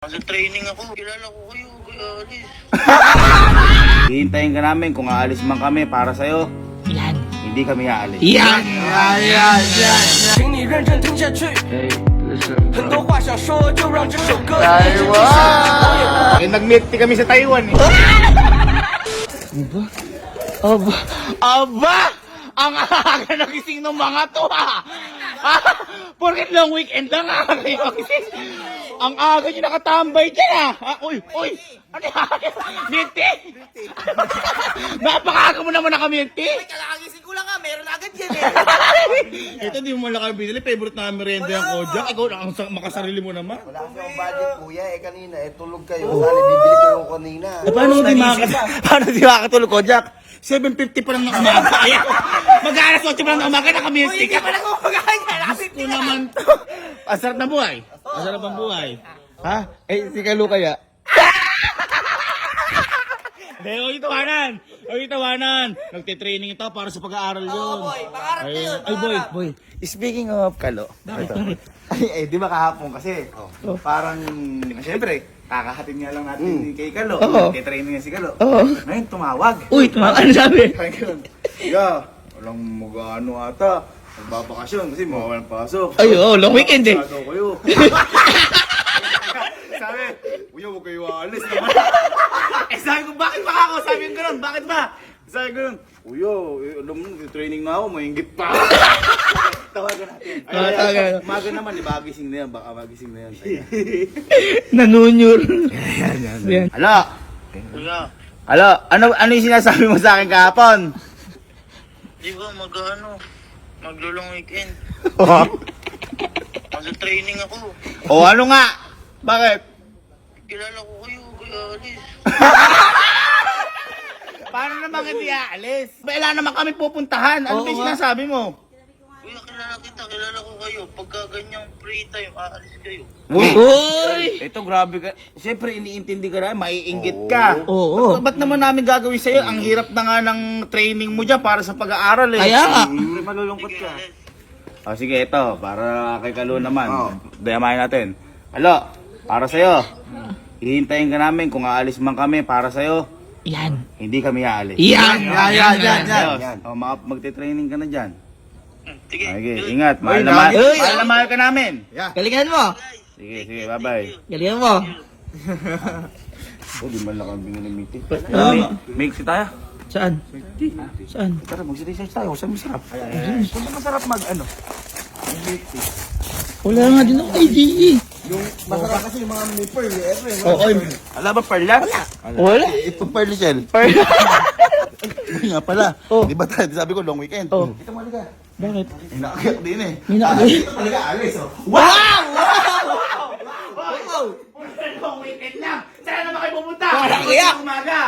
Nasa training ako. Kilala ko kayo, kaya alis. Hihintayin ka namin kung aalis man kami para sa'yo. Yan. Hindi kami aalis. Yan. 请你认真听下去。很多话想说，就让这首歌一直继续。 Eh, nag-meet kami sa Taiwan eh. Aba! Ang aga nagising ng mga to ha! Porket long weekend lang aga yung gising. Ang aga nyo nakatambay dyan ha! Uy! Ano yan? Minti! Napakaga mo naman nakaminti! Kakagising ko lang nga, meron agad yan eh. Ito di mo lang kami binili. Favorite na merienda yung Kojak. Ikaw ang makasarili mo naman. Wala kasi ang budget, kuya. Eh, kanina, tulog kayo. Sana bibili ko yung kanina. Paano di makakatulog, Kojak? 7:50 pa lang ng umaga. Ayan. Mag-aalas 8 pa lang ng umaga, nakaminti ka. Hindi pa lang kumagain ka. Gusto naman to. Ang sarap na buhay. Ang sarap ang buhay. Ha? Eh, si Kalu kaya? Hindi, huwag itawanan. Huwag itawanan. Nagtitraining ito para sa pag-aaral yun. Boy, pangarap na yun. Ay, boy. Speaking of Kalo. Bakit? Ay, di ba kahapon kasi, parang, siyempre, kakahatin nga lang natin kay Kalo. Nagtitraining nga si Kalo. Ngayon, tumawag. Uy, ano sabi? Parang ganun. Kaya, walang mag-ano ata. Magbabakasyon kasi mawawalan pasok. Ay, long weekend eh. Masyado kayo. Sabi, kuya, huwag kayo aalis naman. Eh, sabi ko, bakit ba ako? Sabi ko ganun, bakit ba? Sabi ko ganun, kuya, alam mo, training na ako, maingit pa. Tawagan natin. Tawagan. Umaga naman, di ba, gising na yan, baka magising na yan. Nanunyur. Yan. Alo, Kuya, ano yung sinasabi mo sa akin kahapon? di ba maglulong weekend. Nasa training ako. O ano nga? Bakit? Kilala ko kayo, kaya alis. Paano naman hindi aalis? Wala naman kami pupuntahan. Ano ba yung sinasabi mo? Kuya, kilala ko kayo. Pagka ganyang free time, aalis kayo. Uy! Ito grabe ka. Siyempre iniintindi ka na, maiinggit ka. Oo. Ba't naman namin gagawin sa'yo? Ang hirap na nga ng training mo dyan para sa pag-aaral eh. Kaya nga. Siyempre malulungkot Sige, ka. alis. O sige, ito. Para kay Kalo naman. Dayamahin natin. Alo, para sa'yo. Hihintayin ka namin kung aalis man kami para sa'yo. Yan. Hindi kami aalis. Yan. Ayos. O, magte-training ka na dyan. Sige, Sige, yun. ingat. Mahal na mahal ka namin. Galingan mo. Sige, bye-bye. Galingan mo. Oh, di man lang kami binili ng meeting. Tama. Tayo. Saan? Saan? Tara, mag-research tayo. Saan masarap? Saan masarap mag-ano? Wala nga din ako idea. Masarap kasi yung mga may pearl. Oo. Ala ba perla? Wala. Ito pearl shell. Hindi nga pala. Di ba tayo, sabi ko long weekend. Kita mo ka. Bakit? Hinakayak din eh. Hinakayak? Dito talaga alis oh. Wow! Long weekend lang. Saan naman kayo pupunta? Wala kaya. Umaga.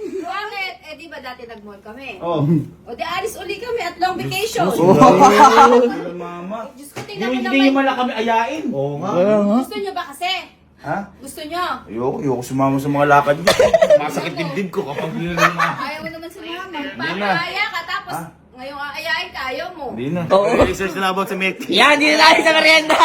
Bakit? Eh di ba dati nag-mall kami? Oh. O di alis uli kami at long vacation. Mama. Diyos ko, tingnan mo Hindi naman. man lang kami ayain. Oo nga. Wala nga. Gusto nyo ba kasi? Ha? Gusto nyo? Ayoko sumama sa mga lakad mo. Masakit dibdib ko kapag yun na. Ayaw mo naman sumama. Papaaya ka tapos ngayong aayain ka, ayaw mo. Hindi na. Oo. Research na about sa milk tea. Yan, hindi na tayo sa merienda.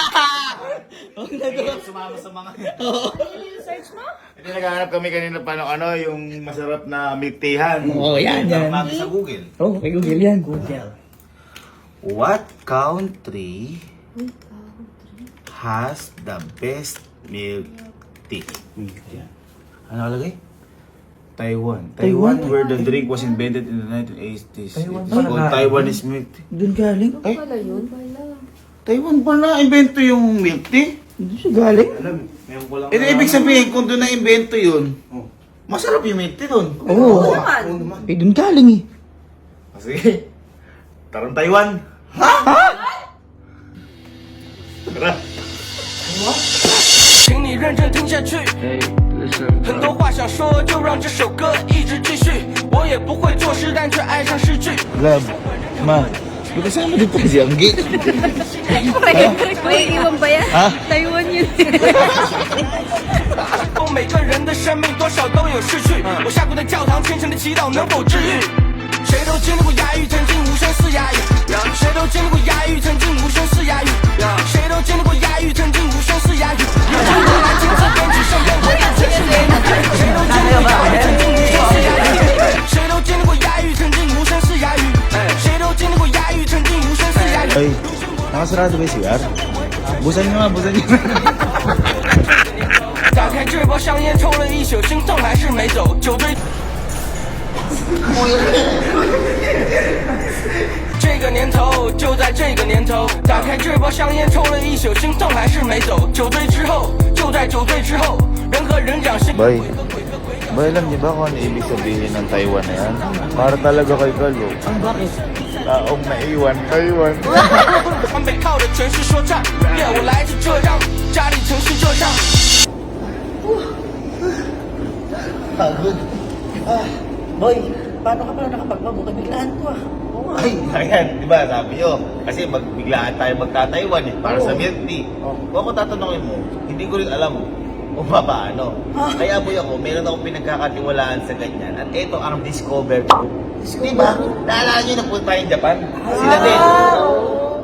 Sumama sa mga... Ano yung search mo? Hindi naghahanap kami kanina pa ng yung masarap na milk teahan. Oo, yan. Mami sa Google. Oh, may Google yan. What country has the best milk tea? Ano nakalagay? Taiwan. Taiwan, where the drink was invented in the 1980s. It's called Taiwanese milk tea. Doon galing? Ano pala yun? Pala. Taiwan pala, invento yung milk tea? Doon siya galing? Ibig sabihin, kung doon na-invento yun, masarap yung milk tea doon. Oo. Oo naman. Eh, doon galing eh. Sige. Tarong Taiwan. Tara. 请你认真听下去。很多话想说，就让这首歌一直继续。我也不会作诗，但却爱上诗句。 Love. Ma. May kasama dito si Anggi. May iwan ba yan? Ha? Taiwan yun. 每个人的生命多少都有逝去。我下过的教堂，虔诚的祈祷能否治愈？谁都经历过哑语，曾经无声似哑语。谁都经历过哑语，曾经无声似哑语。谁都经历过哑语，曾经无声似哑语。有经过来亲自编辑圣 nakasarado ba yung CR? Busan nyo nga, busan nyo. 打开这包香烟，抽了一宿，心痛还是没走，酒醉。这个年头，就在这个年头，打开这包香烟，抽了一宿，心痛还是没走，酒醉之后，就在酒醉之后，人和人讲心。 Boy, alam niyo ba kung ano ibig sabihin ng Taiwan na yan? Para talaga kay Galo. Bakit? Taong naiwan, Taiwan. 往北靠的全是说唱，我来自浙江，家里城市浙江。 Pagod. Boy, paano ka pala nakapagpabuka? Biglaan ko Ay, ayan, di ba sabi nyo? Kasi biglaan tayo magta-Taiwan eh, para sa milk tea. Kung ako tatanungin mo, hindi ko rin alam kung paano. Kaya boy ako, meron akong pinagkakatiwalaan sa ganyan. At ito ang Discover Group. Di ba? Naalala nyo na punta tayong Japan? Sila din.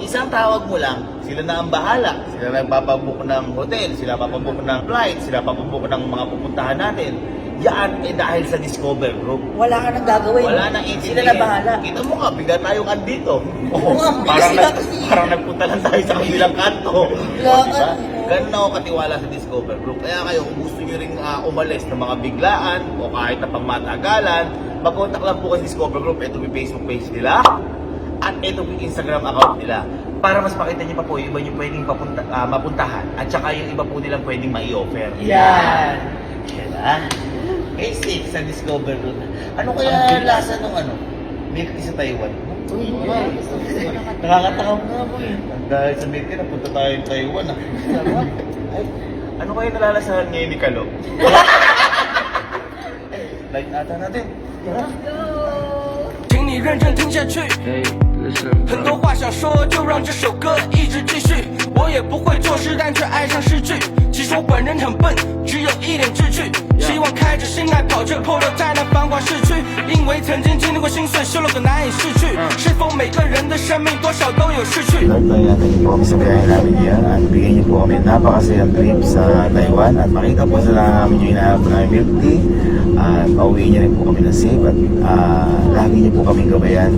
Isang tawag mo lang, sila na ang bahala. Sila na nagpapabook ng hotel, sila papabook ng flight, sila papabook ng mga pupuntahan natin. Yan eh dahil sa Discover Group. Wala ka nang gagawin. Wala nang Sila na bahala. Kita mo nga, bigla tayong andito. bilis sila kasi. Parang nagpunta lang tayo sa kabilang kanto. Biglaan. Diba? Ganun ako katiwala sa Discover Group. Kaya kayo, kung gusto nyo rin umalis ng mga biglaan o kahit na pangmatagalan, mag-contact lang po kayo sa Discover Group. Ito yung Facebook page nila at ito yung Instagram account nila. Para mas makita nyo pa po yung iba nyo pwedeng mapuntahan at saka yung iba po nilang pwedeng mai-offer. Yan. Diba? Basic sa Discover Group. Ano kaya lasa ng milk tea sa Taiwan? Nakakatakam nga po eh. Dahil sa milk tea, napunta tayo sa Taiwan ah. Ay, ano kaya nalalasahan ngayon ni Kalo? Light ata natin. 请你认真听下去。很多话想说，就让这首歌一直继续。我也不会作诗，但却爱上诗句。其实我本人很笨，只有一点志趣。希望开着心爱跑着 polo 在那繁华市区，因为曾经经历过心碎，修了个难以逝去。是否每个人的生命多少都有逝去？ Natin niyo po kami sa biyahe namin yan at bigyan niyo po kami napakasayang trip sa Taiwan at makita po sa namin yung hinahanap namin milk tea at pauwiin niyo rin po kami ng safe at lagi niyo po kaming gabayan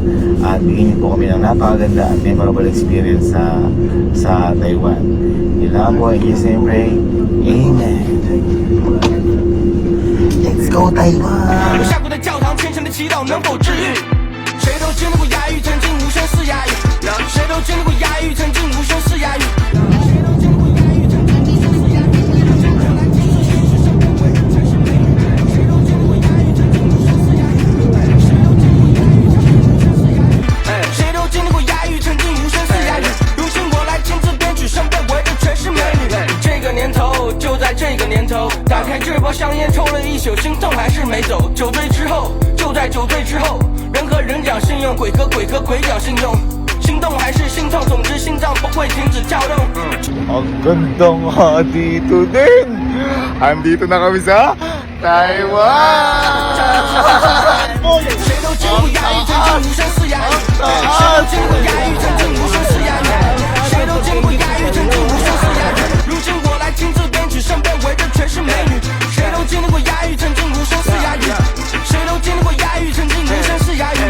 at bigyan niyo po kami ng napakaganda at memorable experience sa Taiwan. Yun lang po, and yes and pray. Amen. Let's go Taiwan! 我下过的教堂，虔诚的祈祷能否治愈？谁都经历过哑语，曾经无声似哑语。谁都经历过哑语，曾经无声似哑语。谁都经历过哑语，曾经无声似哑语。谁都经历过哑语，曾经无声似哑语。谁都经历过哑语，曾经无声似哑语。谁都经历过哑语，曾经无声似哑语。如今我来亲自编曲，身边围的全是美女。这个年头，就在这个年头，打开这包香烟，抽了一宿，心痛还是没走。酒醉之后，就在酒醉之後，人和人講信用，鬼和鬼講信用。心動還是心痛，總之心臟不會停止跳動。 Ang ganda nga dito din. Andito na kami sa Taiwan! 誰都經歷過啞語，曾經無聲似啞語。誰都經歷過啞語，曾經無聲似啞語。誰都經歷過啞語，曾經無聲似啞語。如今我來親自編曲，身邊圍的全是美女。誰都經歷過啞語，曾經無聲似啞語。誰都經歷過啞語，曾經無聲似啞語。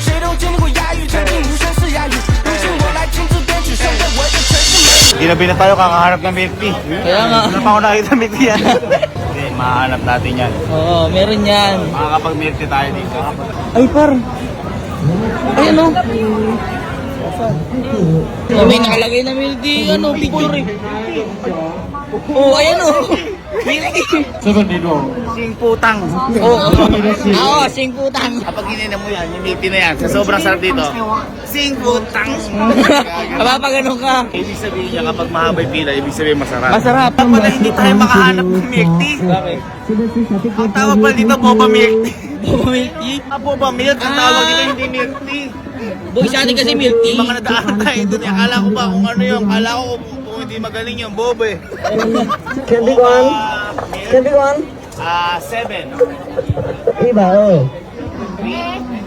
誰都經歷過啞語，曾經無聲似啞語。如今我來親自編曲，身邊圍的全是美女。 Ginabi na tayo kakaharap ng milk tea. Kaya nga. Wala pa ako nakita milk tea yan. Hindi, mahanap natin yan. Oo, meron yan. Makakapag milk tea tayo dito. Ay, par. Ayan o. Oh, may nakalagay na milk tea, picture eh. Oh, ayan o. Sing putang. Oo, sing putang. Kapag ininom mo yan, yung milk tea na yan, sa sobrang sarap dito, sing putang. Kapapaganon ka. Ibig sabihin niya, kapag mahaba yung pila, ibig sabihin masarap. Masarap. Pala hindi tayo makahanap ng milk tea. Bakit? Ang tawag pala dito, boba milk tea. Boba milk tea? Boba milk, ang tawag dito, hindi milk tea. Boy, sa atin kasi milk tea. Mga nadaan tayo dun, akala ko ba kung ano yun, akala ko kung hindi magaling yung boba eh. Candy Kwan? Candy Kwan? 7. Iba,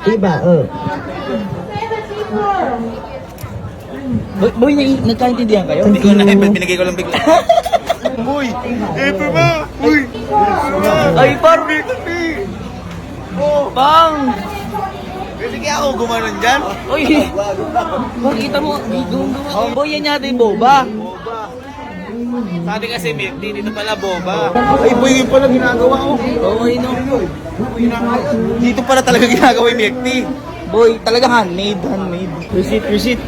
Iba, Boy, nagkaintindihan kayo? Hindi ko na, binigay ko lang bigla. Uy! Epe ba? Uy! Ay, par! Oh! Bang! Sige kaya ako gumanon dyan. Uy, makita mo, gumagawa. Boy, yan yata yung boba. Sabi kasi milk tea, dito pala boba. Ay boy, yun pala ginagawa ko. Oo, no. Dito pala talaga ginagawa yung milk tea. Boy, talaga handmade. Receipt.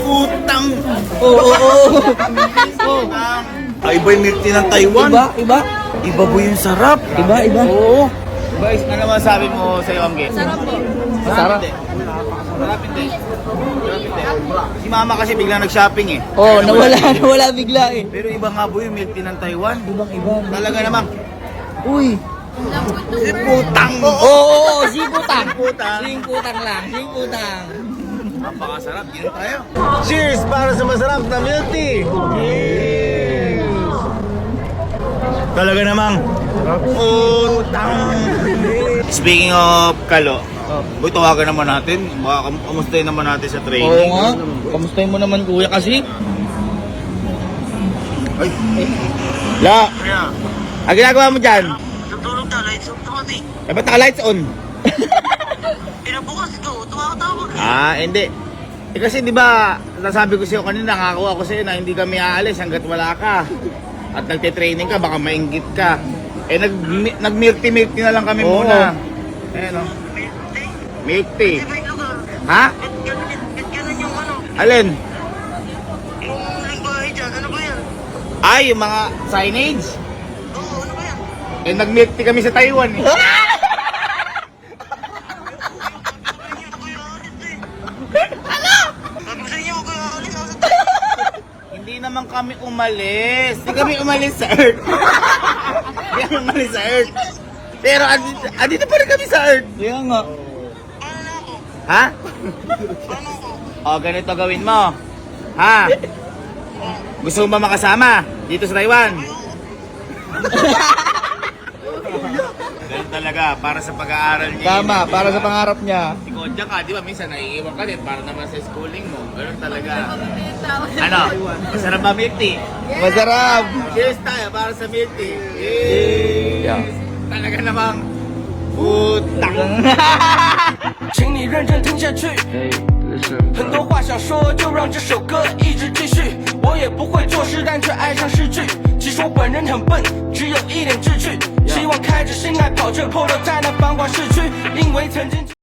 Putang! Oo. Ay boy, milk tea ng Taiwan. Iba? Iba boy yung sarap. Iba? Oo. Guys, ano naman sabi mo sa'yo, Angge? Sarap po. Sarap. Sarap hindi. Si mama kasi biglang nag-shopping eh. Oh, nawala bigla eh. Pero iba nga boy yung milk tea ng Taiwan. Ibang-iba. Talaga naman. Uy. Si putang! Oo, singputang. Putang. Singputang lang, singputang. Napakasarap. Gino tayo. Cheers para sa masarap na milk tea! Cheers! Talaga namang putang! Speaking of kalo, boy, tawagan naman natin. Baka kamustahin naman natin sa Oo training. nga. Kamustahin mo naman kuya kasi? Ay, La, Kaya, ang ginagawa mo dyan? natulog na, lights off na kami. Eh, ba't naka-lights on? Pinabukas ko, tumakatawag. Hindi. Eh kasi di ba, nasabi ko sa'yo kanina, nangako ako sa'yo na hindi kami aalis hanggat wala ka. At nagte-training ka, baka mainggit ka. Eh, nag-milk-tea na lang kami muna. Ayan o. Milk tea. Di ba yung lugar? Ha? Ba't ganun yung ano? Alin? Yung lingwahe dyan, ano ba yan? Ay, yung mga signage. Oo, ano ba yan? Eh, nag-milk tea kami sa Taiwan eh. Sabi niyo, kuya alis eh. Sabi ko sa inyo, kuya alis. Hindi naman kami umalis. Hindi kami umalis sa Earth. Hindi kami umalis sa Earth. Pero andito pa rin kami sa Earth. Kaya nga. Paano na ako? Ha? Paano ako? O, ganito gawin mo. Ha? Gusto mo ba makasama dito sa Taiwan? Ganun talaga, para sa pag-aaral niya. Tama, para sa pangarap niya. Ikaw dyan ka, di ba? Minsan naiiwan ka din para naman sa schooling mo. Ganun talaga. Ano? Masarap ba milk tea? Masarap. Cheers tayo para sa milk tea. Cheers! Talaga namang putang. 请你认真听下去。很多话想说，就让这首歌一直继续。我也不会作诗，但却爱上诗句。其实我本人很笨，只有一点志趣。希望开着心来跑这 polo 在那繁华市区，因为曾经。